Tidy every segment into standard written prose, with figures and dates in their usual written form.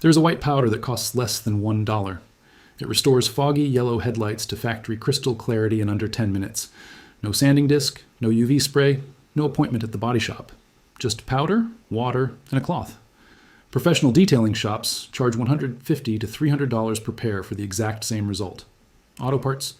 There's a white powder that costs less than $1. It restores foggy yellow headlights to factory crystal clarity in under 10 minutes. No sanding disc, no UV spray, no appointment at the body shop. Just powder, water, and a cloth. Professional detailing shops charge $150 to $300 per pair for the exact same result. Auto parts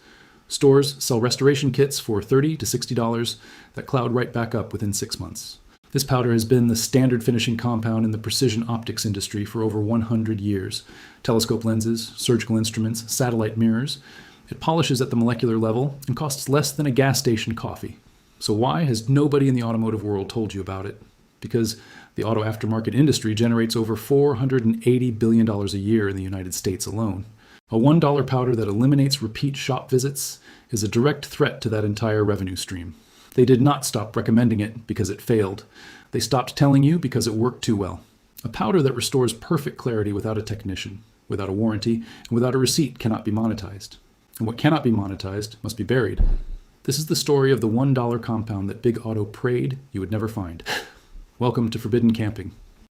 stores sell restoration kits for $30 to $60 that cloud right back up within 6 months. This powder has been the standard finishing compound in the precision optics industry for over 100 years. Telescope lenses, surgical instruments, satellite mirrors. It polishes at the molecular level and costs less than a gas station coffee. So why has nobody in the automotive world told you about it? Because the auto aftermarket industry generates over $480 billion a year in the United States alone. A $1 powder that eliminates repeat shop visits is a direct threat to that entire revenue stream. They did not stop recommending it because it failed. They stopped telling you because it worked too well. A powder that restores perfect clarity without a technician, without a warranty, and without a receipt cannot be monetized. And what cannot be monetized must be buried. This is the story of the $1 compound that Big Auto prayed you would never find. Welcome to Forbidden Camping.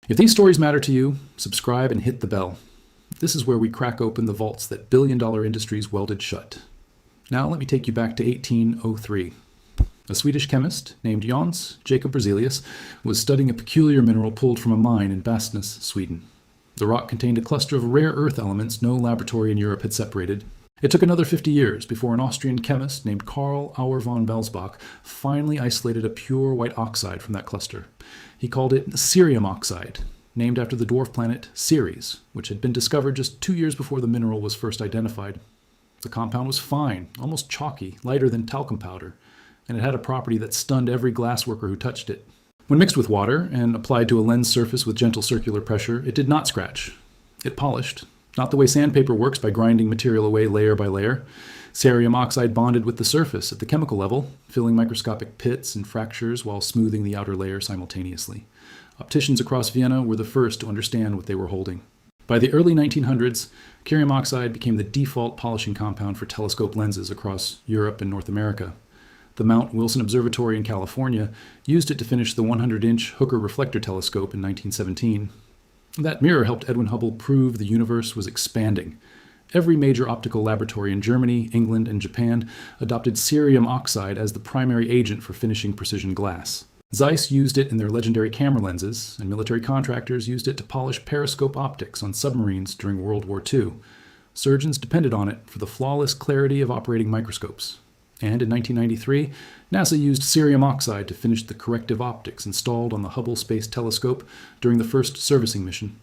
If these stories matter to you, subscribe and hit the bell. This is where we crack open the vaults that billion-dollar industries welded shut. Now let me take you back to 1803. A Swedish chemist named Jans Jacob Berzelius was studying a peculiar mineral pulled from a mine in Bastnäs, Sweden. The rock contained a cluster of rare earth elements no laboratory in Europe had separated. It took another 50 years before an Austrian chemist named Karl Auer von Welsbach finally isolated a pure white oxide from that cluster. He called it cerium oxide, named after the dwarf planet Ceres, which had been discovered just 2 years before the mineral was first identified. The compound was fine, almost chalky, lighter than talcum powder, and it had a property that stunned every glassworker who touched it. When mixed with water and applied to a lens surface with gentle circular pressure, it did not scratch. It polished, not the way sandpaper works by grinding material away layer by layer. Cerium oxide bonded with the surface at the chemical level, filling microscopic pits and fractures while smoothing the outer layer simultaneously. Opticians across Vienna were the first to understand what they were holding. By the early 1900s, cerium oxide became the default polishing compound for telescope lenses across Europe and North America. The Mount Wilson Observatory in California used it to finish the 100-inch Hooker reflector telescope in 1917. That mirror helped Edwin Hubble prove the universe was expanding. Every major optical laboratory in Germany, England, and Japan adopted cerium oxide as the primary agent for finishing precision glass. Zeiss used it in their legendary camera lenses, and military contractors used it to polish periscope optics on submarines during World War II. Surgeons depended on it for the flawless clarity of operating microscopes. And in 1993, NASA used cerium oxide to finish the corrective optics installed on the Hubble Space Telescope during the first servicing mission.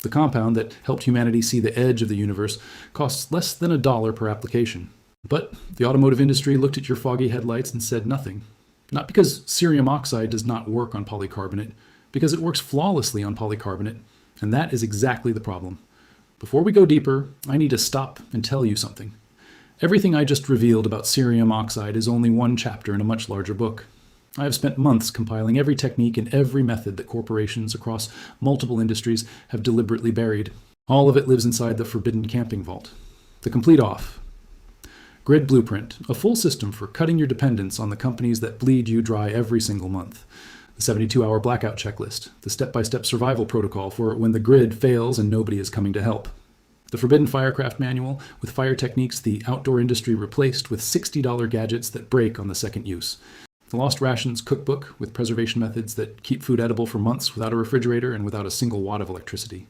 The compound that helped humanity see the edge of the universe costs less than $1 per application. But the automotive industry looked at your foggy headlights and said nothing. Not because cerium oxide does not work on polycarbonate, because it works flawlessly on polycarbonate, and that is exactly the problem. Before we go deeper, I need to stop and tell you something. Everything I just revealed about cerium oxide is only one chapter in a much larger book. I have spent months compiling every technique and every method that corporations across multiple industries have deliberately buried. All of it lives inside the Forbidden Camping Vault. The complete off. Grid Blueprint, a full system for cutting your dependence on the companies that bleed you dry every single month. The 72-hour blackout checklist, the step-by-step survival protocol for when the grid fails and nobody is coming to help. The Forbidden Firecraft Manual, with fire techniques the outdoor industry replaced with $60 gadgets that break on the second use. The Lost Rations Cookbook, with preservation methods that keep food edible for months without a refrigerator and without a single watt of electricity.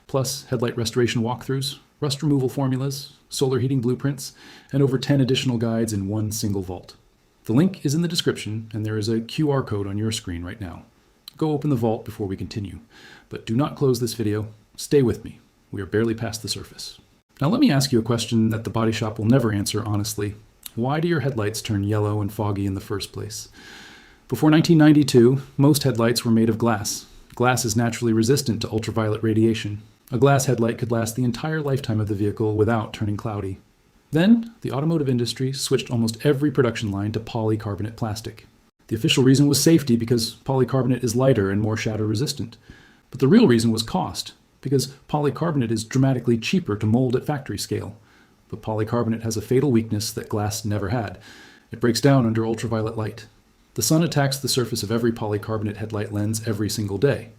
Plus headlight restoration walkthroughs, rust removal formulas, solar heating blueprints, and over 10 additional guides in one single vault. The link is in the description, and there is a QR code on your screen right now. Go open the vault before we continue. But do not close this video. Stay with me. We are barely past the surface. Now let me ask you a question that the body shop will never answer honestly. Why do your headlights turn yellow and foggy in the first place? Before 1992, most headlights were made of glass. Glass is naturally resistant to ultraviolet radiation. A glass headlight could last the entire lifetime of the vehicle without turning cloudy. Then, the automotive industry switched almost every production line to polycarbonate plastic. The official reason was safety because polycarbonate is lighter and more shatter resistant. But the real reason was cost, because polycarbonate is dramatically cheaper to mold at factory scale. But polycarbonate has a fatal weakness that glass never had. It breaks down under ultraviolet light. The sun attacks the surface of every polycarbonate headlight lens every single day.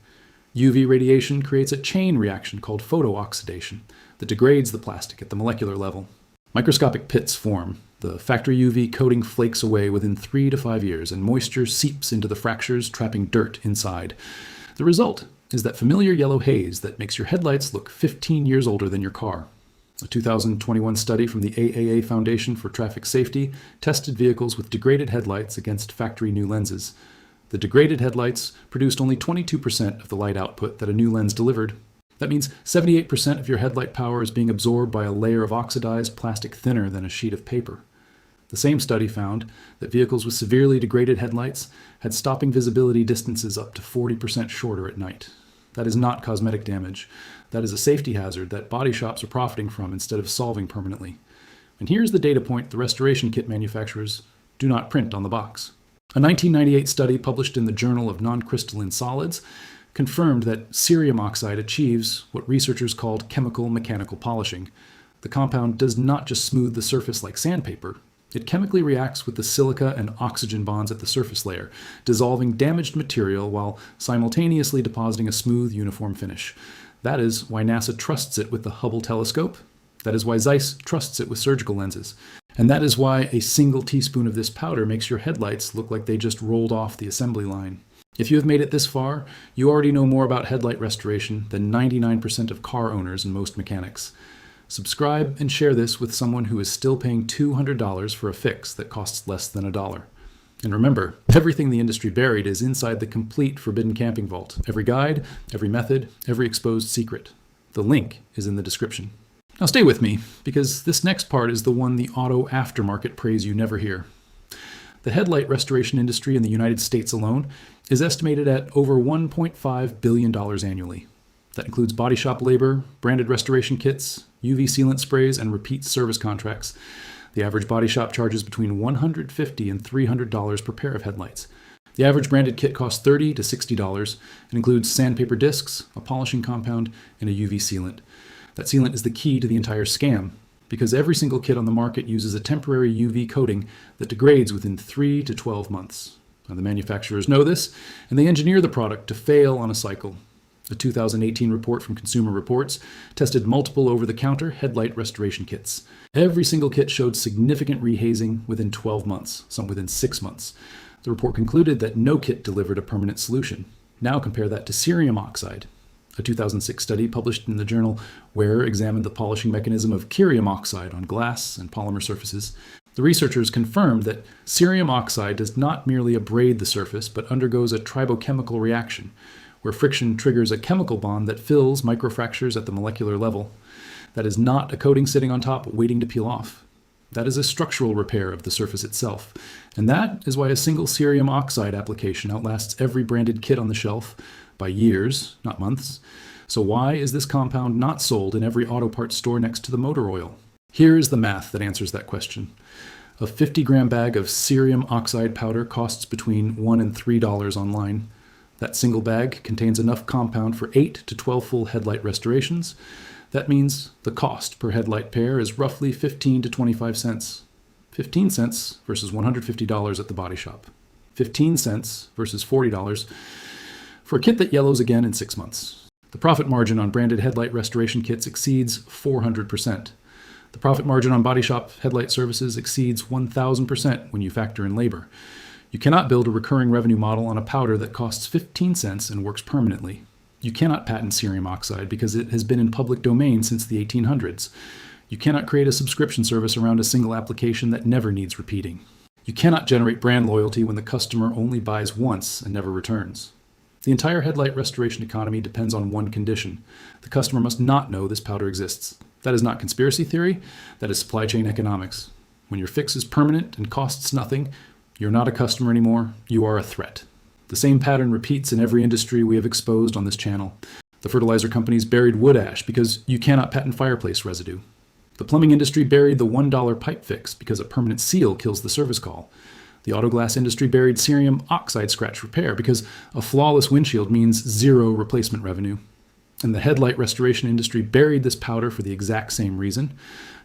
UV radiation creates a chain reaction called photooxidation that degrades the plastic at the molecular level. Microscopic pits form. The factory UV coating flakes away within 3 to 5 years, and moisture seeps into the fractures, trapping dirt inside. The result is that familiar yellow haze that makes your headlights look 15 years older than your car. A 2021 study from the AAA Foundation for Traffic Safety tested vehicles with degraded headlights against factory new lenses. The degraded headlights produced only 22% of the light output that a new lens delivered. That means 78% of your headlight power is being absorbed by a layer of oxidized plastic thinner than a sheet of paper. The same study found that vehicles with severely degraded headlights had stopping visibility distances up to 40% shorter at night. That is not cosmetic damage. That is a safety hazard that body shops are profiting from instead of solving permanently. And here's the data point the restoration kit manufacturers do not print on the box. A 1998 study published in the Journal of Non-Crystalline Solids confirmed that cerium oxide achieves what researchers called chemical mechanical polishing. The compound does not just smooth the surface like sandpaper. It chemically reacts with the silica and oxygen bonds at the surface layer, dissolving damaged material while simultaneously depositing a smooth, uniform finish. That is why NASA trusts it with the Hubble telescope. That is why Zeiss trusts it with surgical lenses. And that is why a single teaspoon of this powder makes your headlights look like they just rolled off the assembly line. If you have made it this far, you already know more about headlight restoration than 99% of car owners and most mechanics. Subscribe and share this with someone who is still paying $200 for a fix that costs less than $1. And remember, everything the industry buried is inside the complete Forbidden Camping Vault. Every guide, every method, every exposed secret. The link is in the description. Now stay with me, because this next part is the one the auto aftermarket praise you never hear. The headlight restoration industry in the United States alone is estimated at over $1.5 billion annually. That includes body shop labor, branded restoration kits, UV sealant sprays, and repeat service contracts. The average body shop charges between $150 and $300 per pair of headlights. The average branded kit costs $30 to $60 and includes sandpaper discs, a polishing compound, and a UV sealant. That sealant is the key to the entire scam, because every single kit on the market uses a temporary UV coating that degrades within 3 to 12 months. Now, the manufacturers know this, and they engineer the product to fail on a cycle. A 2018 report from Consumer Reports tested multiple over-the-counter headlight restoration kits. Every single kit showed significant re-hazing within 12 months, some within 6 months. The report concluded that no kit delivered a permanent solution. Now compare that to cerium oxide. A 2006 study published in the journal Wear examined the polishing mechanism of cerium oxide on glass and polymer surfaces. The researchers confirmed that cerium oxide does not merely abrade the surface, but undergoes a tribochemical reaction, where friction triggers a chemical bond that fills microfractures at the molecular level. That is not a coating sitting on top waiting to peel off. That is a structural repair of the surface itself. And that is why a single cerium oxide application outlasts every branded kit on the shelf by years, not months. So why is this compound not sold in every auto parts store next to the motor oil? Here is the math that answers that question. A 50-gram bag of cerium oxide powder costs between $1 and $3 online. That single bag contains enough compound for 8 to 12 full headlight restorations. That means the cost per headlight pair is roughly 15 to 25 cents. 15 cents versus $150 at the body shop. 15 cents versus $40 for a kit that yellows again in 6 months. The profit margin on branded headlight restoration kits exceeds 400%. The profit margin on body shop headlight services exceeds 1,000% when you factor in labor. You cannot build a recurring revenue model on a powder that costs 15 cents and works permanently. You cannot patent cerium oxide because it has been in public domain since the 1800s. You cannot create a subscription service around a single application that never needs repeating. You cannot generate brand loyalty when the customer only buys once and never returns. The entire headlight restoration economy depends on one condition. The customer must not know this powder exists. That is not conspiracy theory, that is supply chain economics. When your fix is permanent and costs nothing, you're not a customer anymore, you are a threat. The same pattern repeats in every industry we have exposed on this channel. The fertilizer companies buried wood ash because you cannot patent fireplace residue. The plumbing industry buried the $1 pipe fix because a permanent seal kills the service call. The auto glass industry buried cerium oxide scratch repair because a flawless windshield means zero replacement revenue. And the headlight restoration industry buried this powder for the exact same reason,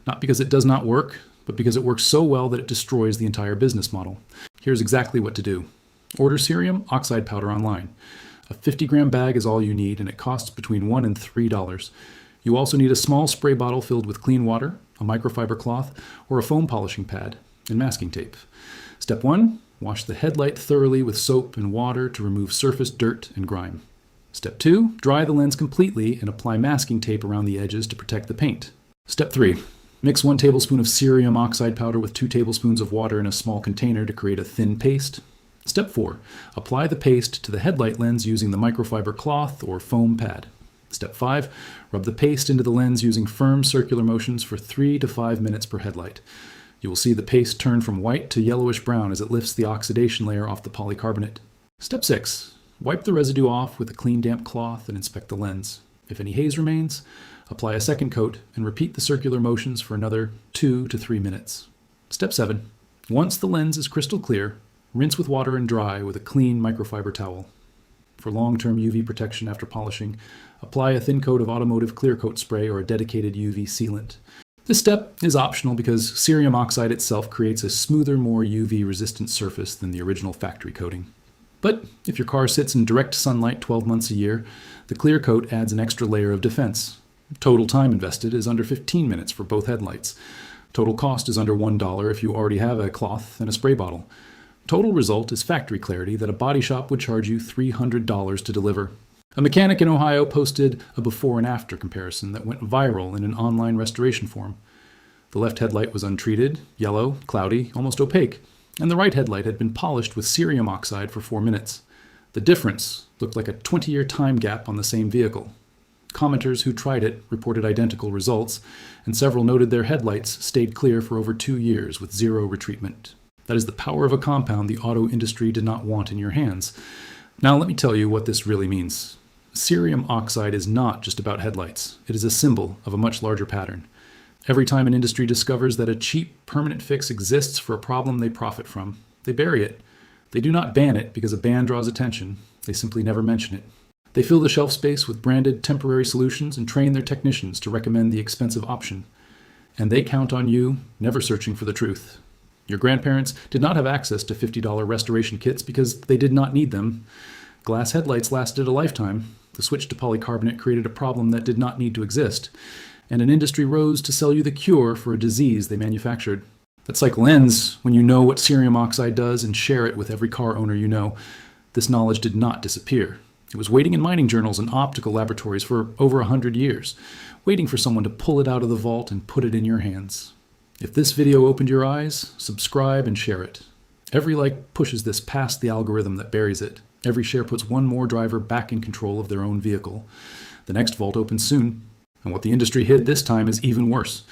not because it does not work, but because it works so well that it destroys the entire business model. Here's exactly what to do. Order cerium oxide powder online. A 50-gram bag is all you need, and it costs between $1 and $3. You also need a small spray bottle filled with clean water, a microfiber cloth, or a foam polishing pad, and masking tape. Step 1, wash the headlight thoroughly with soap and water to remove surface dirt and grime. Step 2, dry the lens completely and apply masking tape around the edges to protect the paint. Step 3, mix 1 tablespoon of cerium oxide powder with 2 tablespoons of water in a small container to create a thin paste. Step 4, apply the paste to the headlight lens using the microfiber cloth or foam pad. Step 5, rub the paste into the lens using firm circular motions for 3 to 5 minutes per headlight. You will see the paste turn from white to yellowish brown as it lifts the oxidation layer off the polycarbonate. Step 6, wipe the residue off with a clean damp cloth and inspect the lens. If any haze remains, apply a second coat and repeat the circular motions for another 2 to 3 minutes. Step 7, once the lens is crystal clear, rinse with water and dry with a clean microfiber towel. For long-term UV protection after polishing, apply a thin coat of automotive clear coat spray or a dedicated UV sealant. This step is optional because cerium oxide itself creates a smoother, more UV-resistant surface than the original factory coating. But if your car sits in direct sunlight 12 months a year, the clear coat adds an extra layer of defense. Total time invested is under 15 minutes for both headlights. Total cost is under $1 if you already have a cloth and a spray bottle. Total result is factory clarity that a body shop would charge you $300 to deliver. A mechanic in Ohio posted a before and after comparison that went viral in an online restoration forum. The left headlight was untreated, yellow, cloudy, almost opaque, and the right headlight had been polished with cerium oxide for 4 minutes. The difference looked like a 20-year time gap on the same vehicle. Commenters who tried it reported identical results, and several noted their headlights stayed clear for over 2 years with zero retreatment. That is the power of a compound the auto industry did not want in your hands. Now let me tell you what this really means. Cerium oxide is not just about headlights. It is a symbol of a much larger pattern. Every time an industry discovers that a cheap, permanent fix exists for a problem they profit from, they bury it. They do not ban it because a ban draws attention. They simply never mention it. They fill the shelf space with branded temporary solutions and train their technicians to recommend the expensive option. And they count on you never searching for the truth. Your grandparents did not have access to $50 restoration kits because they did not need them. Glass headlights lasted a lifetime. The switch to polycarbonate created a problem that did not need to exist. And an industry rose to sell you the cure for a disease they manufactured. That cycle ends when you know what cerium oxide does and share it with every car owner you know. This knowledge did not disappear. It was waiting in mining journals and optical laboratories for over 100 years, waiting for someone to pull it out of the vault and put it in your hands. If this video opened your eyes, subscribe and share it. Every like pushes this past the algorithm that buries it. Every share puts one more driver back in control of their own vehicle. The next vault opens soon, and what the industry hid this time is even worse.